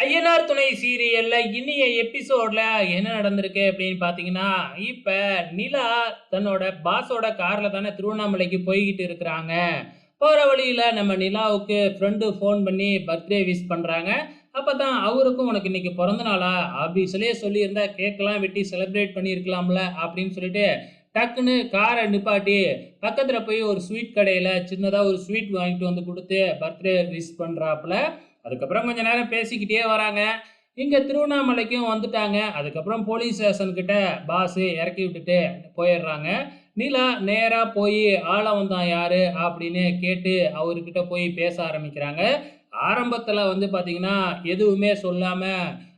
ஐயனார் துணை சீரியல்ல இன்னிய எபிசோட்ல என்ன நடந்திருக்கு அப்படின்னு பார்த்தீங்கன்னா, இப்ப நிலா தன்னோட பாஸோட கார்ல தானே திருவண்ணாமலைக்கு போய்க்கிட்டு இருக்கிறாங்க. போற வழியில நம்ம நிலாவுக்கு ஃப்ரெண்டு ஃபோன் பண்ணி பர்த்டே விஷ் பண்றாங்க. அப்பதான் அவருக்கும் "உனக்கு இன்னைக்கு பிறந்த நாளா?" ஆபீஸ்லயே சொல்லியிருந்தா கேக்லாம் வெட்டி செலிப்ரேட் பண்ணியிருக்கலாம்ல அப்படின்னு சொல்லிட்டு, டக்குன்னு கார நிப்பாட்டி பக்கத்துல போய் ஒரு ஸ்வீட் கடையில சின்னதா ஒரு ஸ்வீட் வாங்கிட்டு வந்து குடுத்து பர்த்டே விஷ் பண்றாப்புல. அதுக்கப்புறம் கொஞ்ச நேரம் பேசிக்கிட்டே வராங்க. இங்க திருவண்ணாமலைக்கும் வந்துட்டாங்க. அதுக்கப்புறம் போலீஸ் ஸ்டேஷன் கிட்ட பாஸ் இறக்கி விட்டுட்டு போயிடுறாங்க. நிலா நேரா போய் "ஆள வந்தான் யாரு?" அப்படின்னு கேட்டு அவர்கிட்ட போய் பேச ஆரம்பிக்கிறாங்க. ஆரம்பத்துல வந்து பார்த்தீங்கன்னா, எதுவுமே சொல்லாம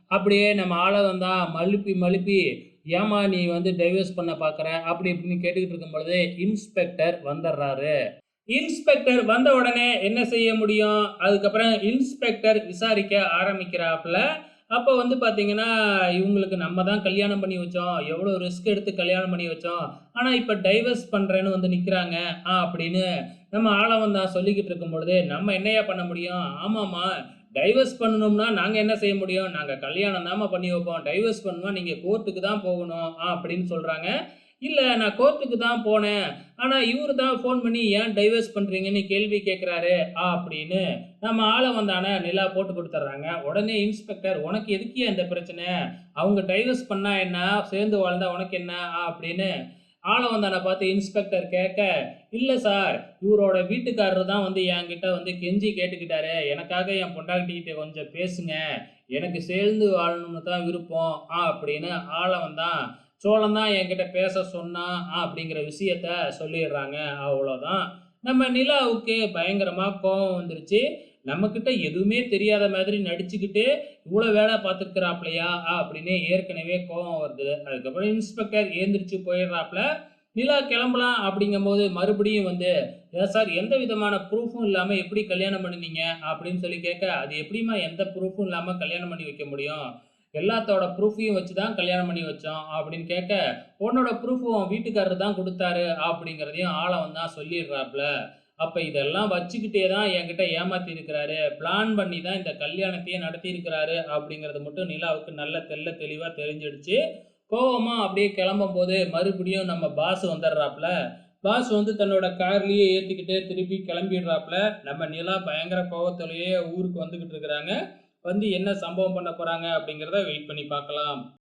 அப்படியே நம்ம ஆள வந்தான் மழுப்பி மழுப்பி, "ஏம்மா நீ வந்து டைவர்ஸ் பண்ண பார்க்குற?" அப்படி இப்படின்னு கேட்டுக்கிட்டு இருக்கும் பொழுது இன்ஸ்பெக்டர் வந்துடுறாரு. இன்ஸ்பெக்டர் வந்த உடனே என்ன செய்ய முடியும்? அதுக்கப்புறம் இன்ஸ்பெக்டர் விசாரிக்க ஆரம்பிக்கிறாப்புல. அப்ப வந்து பார்த்தீங்கன்னா, இவங்களுக்கு நம்ம தான் கல்யாணம் பண்ணி வச்சோம். எவ்வளோ ரிஸ்க் எடுத்து கல்யாணம் பண்ணி வச்சோம். ஆனா, இப்ப டைவர்ஸ் பண்றேன்னு வந்து நிக்கிறாங்க. அப்படின்னு நம்ம ஆளவந்தான் சொல்லிக்கிட்டு இருக்கும் பொழுது, நம்ம என்னய்யா பண்ண முடியும்? ஆமாம்மா, டைவர்ஸ் பண்ணணும்னா நாங்க என்ன செய்ய முடியும்? நாங்க கல்யாணம் தாம்மா பண்ணி வைப்போம். டைவர்ஸ் பண்ணணும்னா நீங்க கோர்ட்டுக்கு தான் போகணும். அப்படின்னு சொல்றாங்க. இல்ல நான் கோர்ட்டுக்கு தான் போனேன். ஆனா, இவரு தான் ஃபோன் பண்ணி ஏன் டைவர்ஸ் பண்றீங்கன்னு கேள்வி கேட்கிறாரு, அப்படின்னு நம்ம ஆள வந்தான நிலா போட்டு குடுத்துர்றாங்க. உடனே இன்ஸ்பெக்டர் "உனக்கு எதுக்குய்யா இந்த பிரச்சனை? அவங்க டைவர்ஸ் பண்ணா என்ன? சேர்ந்து வாழ்ந்தா உனக்கு என்ன?" அப்படின்னு ஆள வந்தான பார்த்து இன்ஸ்பெக்டர் கேட்க, "இல்ல சார், இவரோட வீட்டுக்காரர் தான் வந்து என்கிட்ட வந்து கெஞ்சி கேட்டுக்கிட்டாரு. எனக்காக என் பொண்டாட்டிகிட்ட கொஞ்சம் பேசுங்க. எனக்கு சேர்ந்து வாழணும்னு தான் விருப்பம்." அப்படின்னு ஆள வந்தான் சோழன் தான் என்கிட்ட பேச சொன்னான் அப்படிங்கிற விஷயத்த சொல்லிடுறாங்க. அவ்வளோதான். நம்ம நிலாவுக்கு பயங்கரமா கோவம் வந்துருச்சு. நம்மகிட்ட எதுவுமே தெரியாத மாதிரி நடிச்சுக்கிட்டு, இவ்வளோ வேலை பார்த்துருக்கிறாப்லயா அப்படின்னு ஏற்கனவே கோவம் வருது. அதுக்கப்புறம் இன்ஸ்பெக்டர் எழுந்திரிச்சு போயிடுறாப்ல. நிலா கிளம்பலாம் அப்படிங்கும்போது மறுபடியும் வந்து, "ஏன் சார் எந்த விதமான ப்ரூஃபும் இல்லாம எப்படி கல்யாணம் பண்ணுனீங்க?" அப்படின்னு சொல்லி கேட்க, "அது எப்படிம்மா எந்த ப்ரூஃபும் இல்லாம கல்யாணம் பண்ணி வைக்க முடியும்? எல்லாத்தோட ப்ரூஃபையும் வச்சு தான் கல்யாணம் பண்ணி வச்சோம்." அப்படின்னு கேட்க, "உன்னோட ப்ரூஃப் உன் வீட்டுக்காரர் தான் குடுத்தாரு." அப்படிங்கிறதையும் ஆளவன் தான் சொல்லிடுறாப்ல. அப்ப இதெல்லாம் வச்சுக்கிட்டே தான் என்கிட்ட ஏமாத்தி இருக்கிறாரு. பிளான் பண்ணி தான் இந்த கல்யாணத்தையே நடத்தியிருக்கிறாரு அப்படிங்கிறது மட்டும் நிலாவுக்கு நல்ல தெள்ள தெளிவா தெரிஞ்சிடுச்சு. கோவமா அப்படியே கிளம்பும்போது மறுபடியும் நம்ம பாஸ் வந்துடுறாப்ல. பாஸ் வந்து தன்னோட கார்லயே ஏத்திக்கிட்டு திருப்பி கிளம்பிடுறாப்ல. நம்ம நிலா பயங்கர கோவத்திலேயே ஊருக்கு வந்துகிட்டு இருக்கிறாங்க. வந்து என்ன சம்பவம் பண்ண போறாங்க அப்படிங்கிறத வெயிட் பண்ணி பார்க்கலாம்.